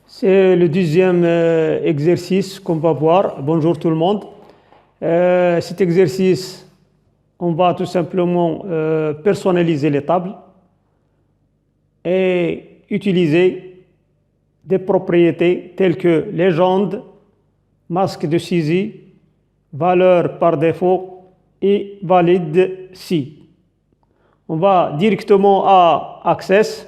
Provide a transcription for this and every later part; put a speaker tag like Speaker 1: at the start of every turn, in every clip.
Speaker 1: C'est le deuxième exercice qu'on va voir. Bonjour tout le monde. Cet exercice, on va tout simplement personnaliser les tables et utiliser des propriétés telles que légende, masque de saisie, valeur par défaut et valide si. On va directement à Access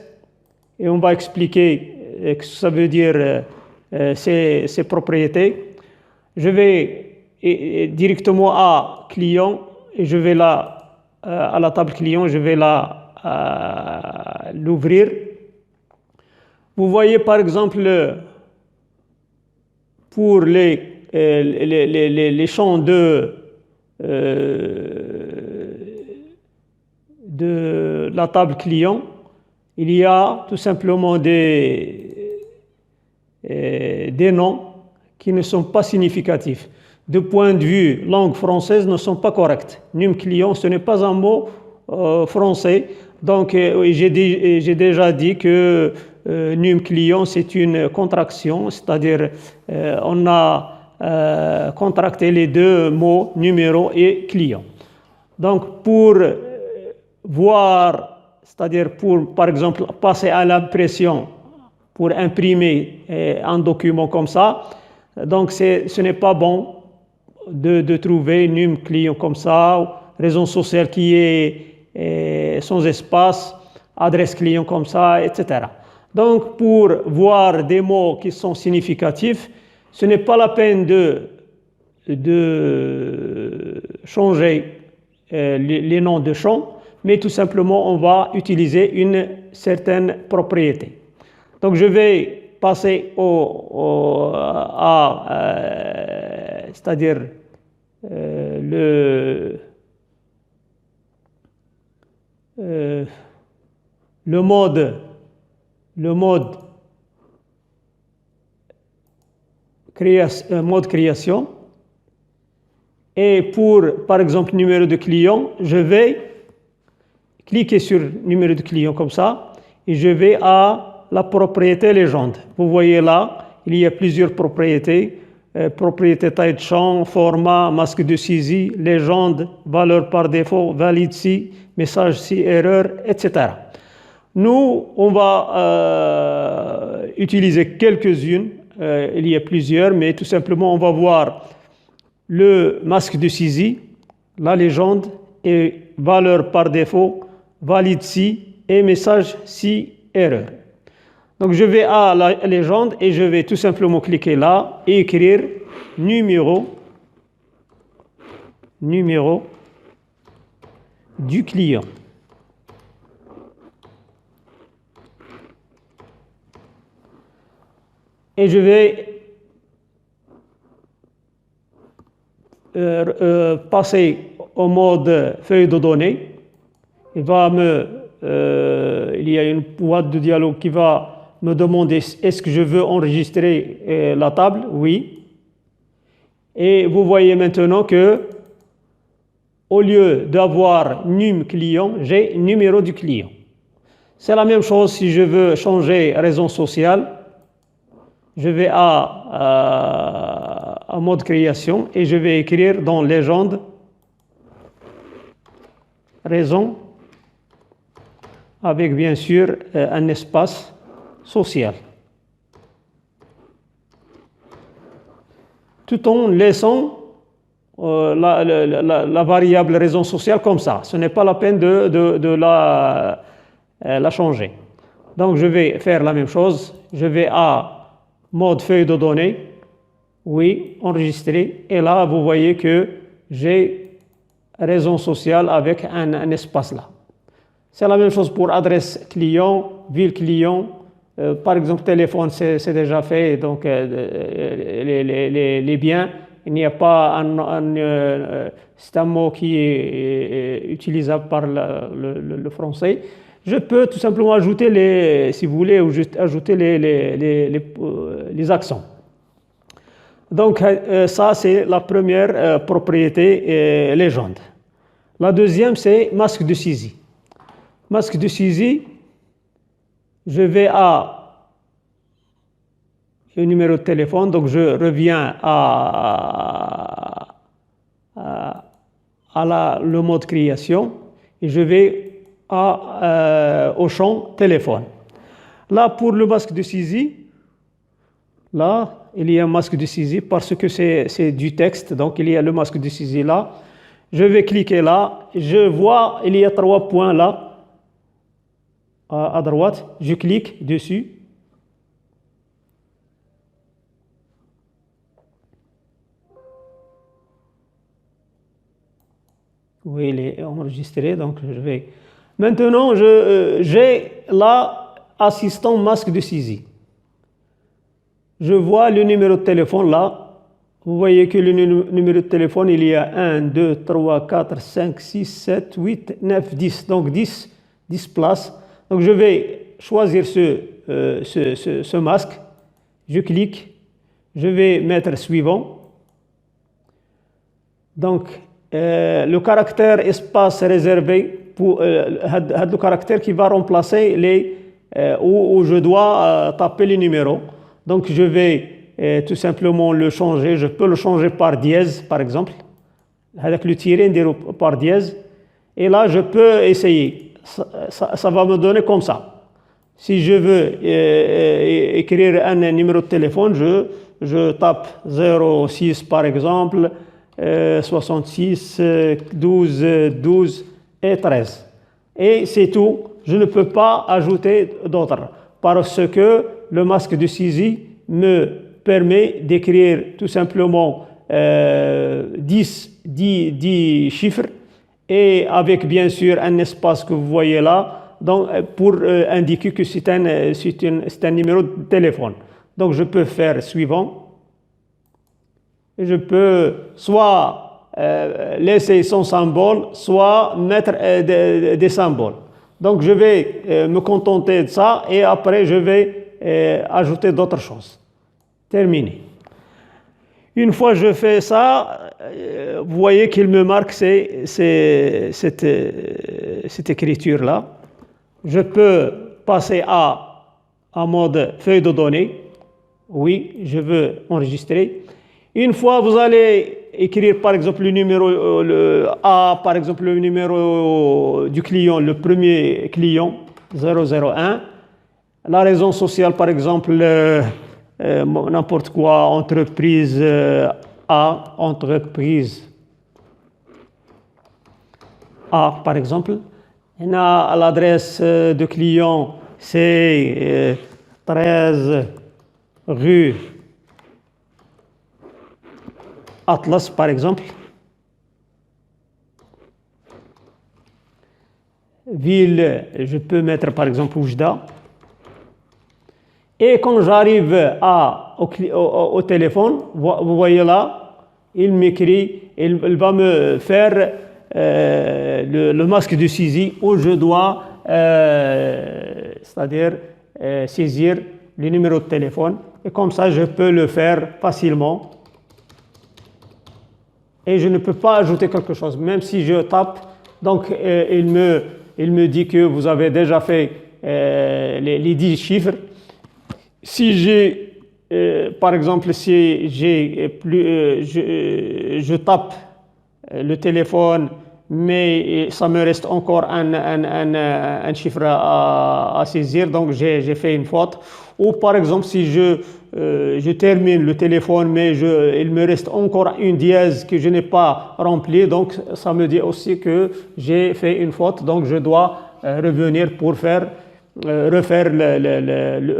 Speaker 1: et on va expliquer ce que ça veut dire ces propriétés. Je vais directement à client et je vais là à la table client, je vais là l'ouvrir. Vous voyez par exemple pour les champs de la table client, il y a tout simplement des noms qui ne sont pas significatifs. De point de vue langue française, ne sont pas corrects. Num client, ce n'est pas un mot français. Donc, j'ai déjà dit que num client, c'est une contraction, c'est-à-dire on a contracté les deux mots numéro et client. Donc, pour voir, c'est-à-dire pour, par exemple, passer à l'impression, pour imprimer un document comme ça, donc ce n'est pas bon de trouver num client comme ça, raison sociale qui est sans espace, adresse client comme ça, etc. Donc, pour voir des mots qui sont significatifs, ce n'est pas la peine de changer les noms de champs, mais tout simplement, on va utiliser une certaine propriété. Donc, je vais passer c'est-à-dire le mode création. Et pour, par exemple, numéro de client, je vais cliquer sur numéro de client comme ça et je vais à la propriété légende. Vous voyez là, il y a plusieurs propriétés. Propriété taille de champ, format, masque de saisie, légende, valeur par défaut, valide si, message si, erreur, etc. Nous, on va utiliser quelques-unes. Il y a plusieurs, mais tout simplement, on va voir le masque de saisie, la légende et valeur par défaut, valide si et message si, erreur. Donc, je vais à la légende et je vais tout simplement cliquer là et écrire numéro du client. Et je vais passer au mode feuille de données. Il y a une boîte de dialogue qui va me demander est-ce que je veux enregistrer la table? Oui. Et vous voyez maintenant que au lieu d'avoir num client, j'ai numéro du client. C'est la même chose si je veux changer raison sociale. Je vais à mode création et je vais écrire dans légende raison avec bien sûr un espace social. Tout en laissant la variable raison sociale comme ça. Ce n'est pas la peine de la changer. Donc, je vais faire la même chose. Je vais à mode feuille de données. Oui, enregistrer. Et là, vous voyez que j'ai raison sociale avec un espace là. C'est la même chose pour adresse client, ville client. Par exemple, téléphone, c'est déjà fait. Donc, les biens, il n'y a pas c'est un mot qui est utilisable par le français. Je peux tout simplement ajouter si vous voulez, ou juste ajouter les accents. Donc, ça, c'est la première propriété légende. La deuxième, c'est masque de saisie. Masque de saisie, je vais à le numéro de téléphone. Donc je reviens le mode création et je vais au champ téléphone. Là, pour le masque de saisie, là, il y a un masque de saisie parce que c'est du texte, donc il y a le masque de saisie là. Je vais cliquer là, je vois, il y a 3 points là, à droite, je clique dessus. Oui, il est enregistré, donc je vais... Maintenant, j'ai là, assistant masque de saisie. Je vois le numéro de téléphone là. Vous voyez que le numéro de téléphone, il y a 1, 2, 3, 4, 5, 6, 7, 8, 9, 10. Donc 10 places. Donc je vais choisir ce masque. Je clique. Je vais mettre suivant. Donc le caractère espace réservé pour le caractère qui va remplacer où je dois taper les numéros. Donc je vais tout simplement le changer. Je peux le changer par dièse, par exemple. Avec le tiret par dièse. Et là, je peux essayer. Ça va me donner comme ça. Si je veux écrire un numéro de téléphone, je tape 06 par exemple, 66, 12, 12 et 13. Et c'est tout. Je ne peux pas ajouter d'autres. Parce que le masque de saisie me permet d'écrire tout simplement 10 chiffres et avec bien sûr un espace que vous voyez là donc, pour indiquer que c'est un numéro de téléphone. Donc je peux faire suivant et je peux soit laisser son symbole, soit mettre des symboles. Donc je vais me contenter de ça et après je vais ajouter d'autres choses. Terminé. Une fois que je fais ça, vous voyez qu'il me marque cette écriture-là. Je peux passer à mode feuille de données. Oui, je veux enregistrer. Une fois vous allez écrire par exemple le numéro par exemple le numéro du client, le premier client 001. La raison sociale par exemple n'importe quoi, entreprise entreprise A par exemple. On a l'adresse de client, c'est 13 rue Atlas par exemple. Ville, je peux mettre par exemple Oujda. Et quand j'arrive au téléphone, vous voyez là, il m'écrit, il va me faire le masque de saisie où je dois, c'est-à-dire saisir le numéro de téléphone. Et comme ça, je peux le faire facilement. Et je ne peux pas ajouter quelque chose, même si je tape. Donc, il me dit que vous avez déjà fait les 10 chiffres. Si j'ai, par exemple, si je tape le téléphone, mais ça me reste encore un chiffre à saisir, donc j'ai fait une faute. Ou par exemple, si je termine le téléphone, mais il me reste encore une dièse que je n'ai pas remplie, donc ça me dit aussi que j'ai fait une faute, donc je dois revenir pour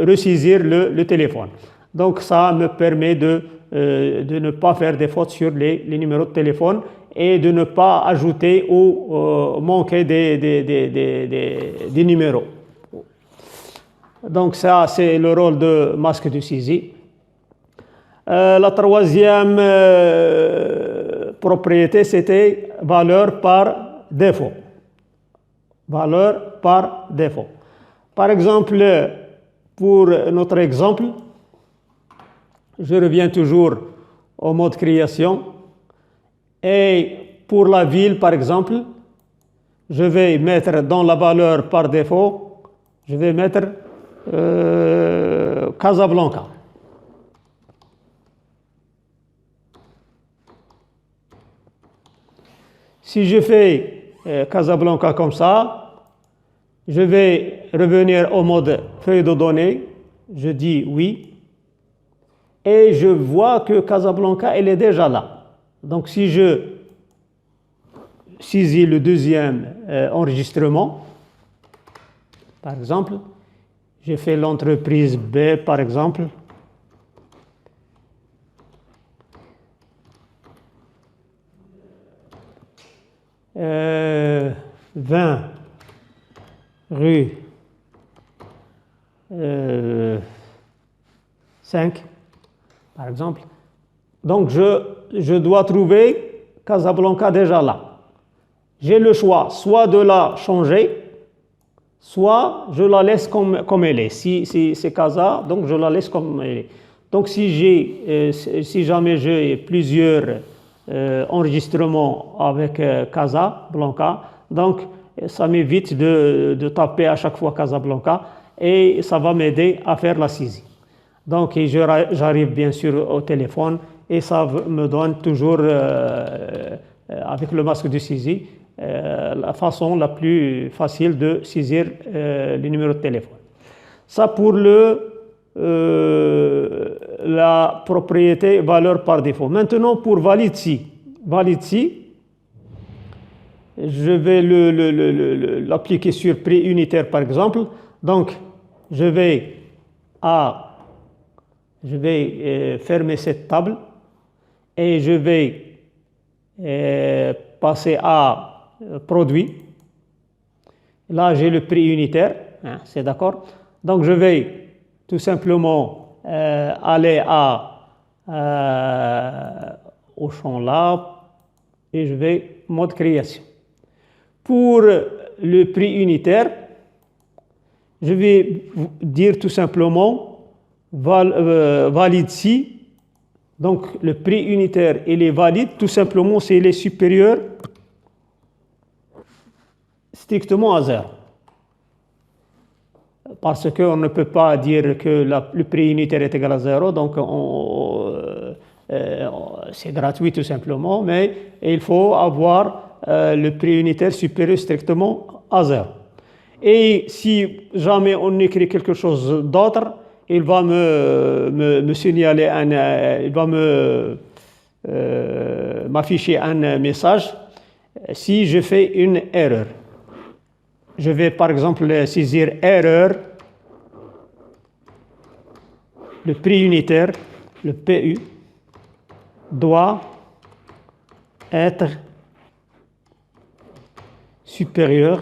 Speaker 1: ressaisir le téléphone. Donc ça me permet de ne pas faire des fautes sur les numéros de téléphone et de ne pas ajouter ou manquer des numéros. Donc ça, c'est le rôle de masque de saisie. La troisième propriété, c'était valeur par défaut. Valeur par défaut. Par exemple, pour notre exemple, je reviens toujours au mode création. Et pour la ville, par exemple, je vais mettre dans la valeur par défaut, je vais mettre Casablanca. Si je fais Casablanca comme ça, je vais revenir au mode feuille de données, je dis oui, et je vois que Casablanca, elle est déjà là. Donc si je saisis le deuxième enregistrement, par exemple, j'ai fait l'entreprise B, par exemple, 20 rue 5, par exemple. Donc, je dois trouver Casablanca déjà là. J'ai le choix soit de la changer, soit je la laisse comme elle est. Si c'est Casa, donc je la laisse comme elle est. Donc, si jamais j'ai plusieurs enregistrements avec Casablanca, donc ça m'évite de taper à chaque fois Casablanca et ça va m'aider à faire la saisie. Donc j'arrive bien sûr au téléphone et ça me donne toujours, avec le masque de saisie, la façon la plus facile de saisir le numéro de téléphone. Ça pour la propriété valeur par défaut. Maintenant pour valide-si. Valide-si, je vais l'appliquer sur prix unitaire par exemple. Donc je vais fermer cette table et je vais passer à produit. Là, j'ai le prix unitaire, hein, c'est d'accord. Donc, je vais tout simplement aller au champ là et je vais mode création. Pour le prix unitaire, je vais dire tout simplement valide si. Donc, le prix unitaire, il est valide tout simplement s'il est supérieur strictement à 0. Parce qu'on ne peut pas dire que le prix unitaire est égal à 0, donc c'est gratuit tout simplement, mais il faut avoir le prix unitaire supérieur strictement à 0. Et si jamais on écrit quelque chose d'autre, il va me signaler, il va m'afficher un message si je fais une erreur. Je vais par exemple saisir erreur, le prix unitaire, le PU, doit être supérieur.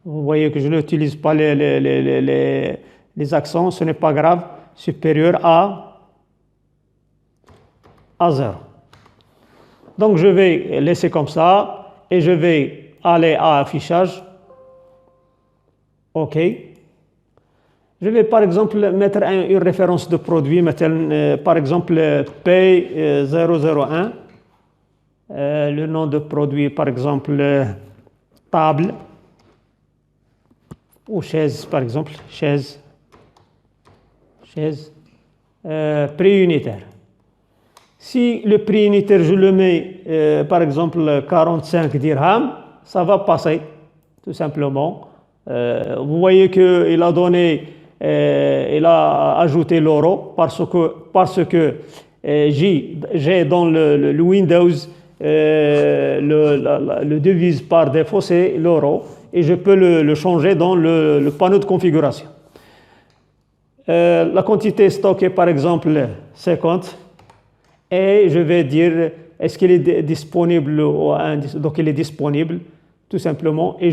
Speaker 1: Vous voyez que je n'utilise pas les accents, ce n'est pas grave, supérieur à 0. Donc je vais laisser comme ça et je vais aller à affichage. OK. Je vais par exemple mettre une référence de produit, par exemple P001. Le nom de produit, par exemple, table ou chaise, par exemple, chaise, prix unitaire. Si le prix unitaire, je le mets, par exemple, 45 dirhams, ça va passer, tout simplement. Vous voyez qu'il a il a ajouté l'euro parce que j'ai dans le Windows le devise par défaut, c'est l'euro, et je peux le changer dans le panneau de configuration. La quantité stockée, par exemple, 50. Et je vais dire, est-ce qu'il est disponible donc il est disponible, tout simplement. Et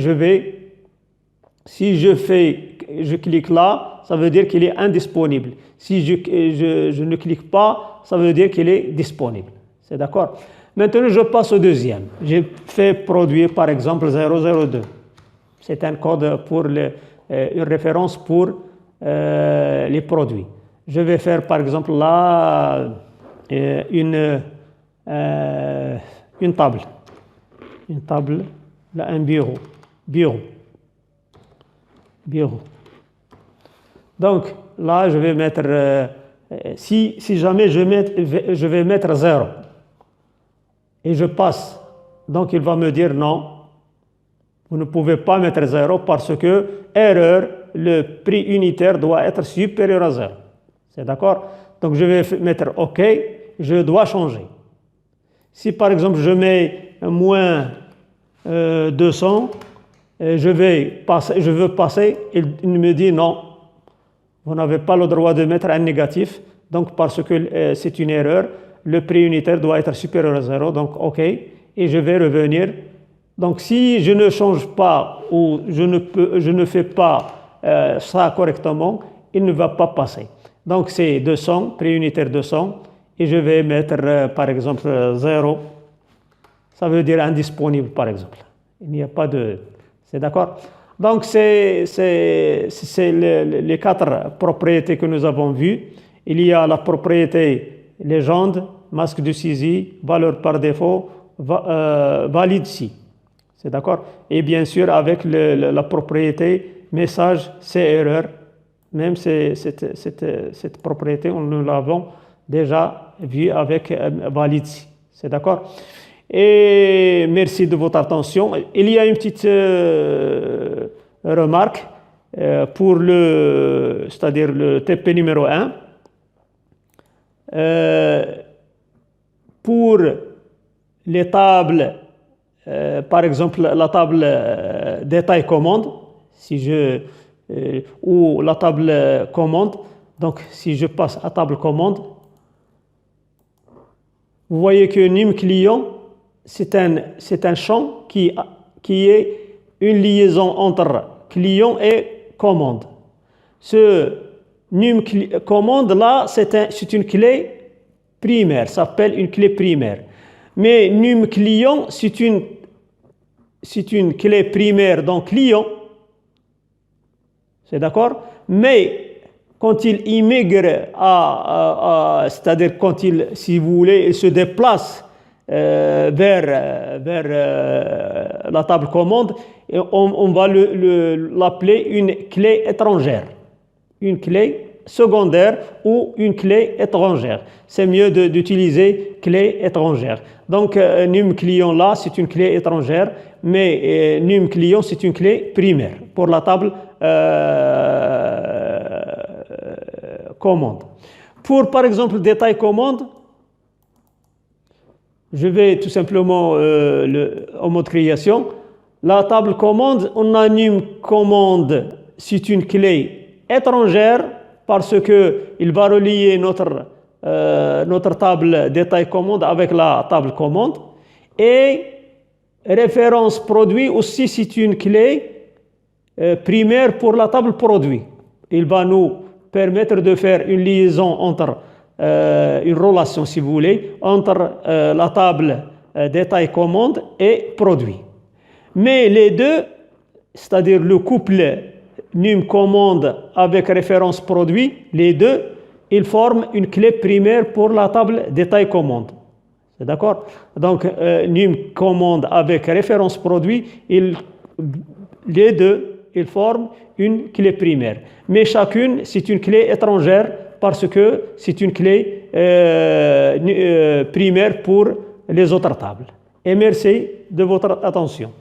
Speaker 1: si je clique là, ça veut dire qu'il est indisponible. Si je ne clique pas, ça veut dire qu'il est disponible. C'est d'accord? Maintenant, je passe au deuxième. J'ai fait produire, par exemple, 002. C'est un code pour une référence pour les produits. Je vais faire, par exemple, là, une table. Une table, là, un bureau. Donc, là, je vais mettre Si jamais je vais mettre 0 et je passe, donc il va me dire non, vous ne pouvez pas mettre 0 parce que, erreur, le prix unitaire doit être supérieur à 0. C'est d'accord? Donc je vais mettre OK, je dois changer. Si par exemple je mets moins 200, je veux passer, il me dit non, vous n'avez pas le droit de mettre un négatif, donc parce que c'est une erreur, le prix unitaire doit être supérieur à 0, donc OK, et je vais revenir. Donc si je ne change pas ou je ne fais pas ça correctement, il ne va pas passer. Donc c'est 200, prix unitaire 200, et je vais mettre par exemple 0, ça veut dire indisponible par exemple. Il n'y a pas de... C'est d'accord? Donc c'est les 4 propriétés que nous avons vues. Il y a la propriété légende, masque de saisie, valeur par défaut, valide si. C'est d'accord? Et bien sûr avec la propriété message, c'est erreur. Même cette propriété, nous l'avons déjà vue avec valide si. C'est d'accord? Et merci de votre attention. Il y a une petite remarque pour c'est-à-dire le TP numéro 1. Pour les tables, par exemple la table détail commande, ou la table commande, donc si je passe à table commande, vous voyez que num client, c'est un champ qui est une liaison entre client et commande. Ce num commande là, c'est une clé primaire, ça s'appelle une clé primaire. Mais num client, c'est une clé primaire dans client, c'est d'accord? Mais quand il immigre c'est-à-dire quand si vous voulez, il se déplace vers la table commande, et on va l'appeler une clé étrangère, une clé secondaire ou une clé étrangère. C'est mieux d'utiliser clé étrangère. Donc num client là, c'est une clé étrangère, mais num client, c'est une clé primaire pour la table commande. Pour par exemple détail commande, je vais tout simplement au mode création. La table commande, on a num commande, c'est une clé étrangère parce qu'il va relier notre table détail commande avec la table commande. Et référence produit aussi, c'est une clé primaire pour la table produit. Il va nous permettre de faire une liaison entre une relation, si vous voulez, entre la table détail commande et produit. Mais les deux, c'est-à-dire le couple num commande avec référence produit, les deux, ils forment une clé primaire pour la table détail commande. C'est d'accord? Donc, num commande avec référence produit, les deux, ils forment une clé primaire. Mais chacune, c'est une clé étrangère parce que c'est une clé primaire pour les autres tables. Et merci de votre attention.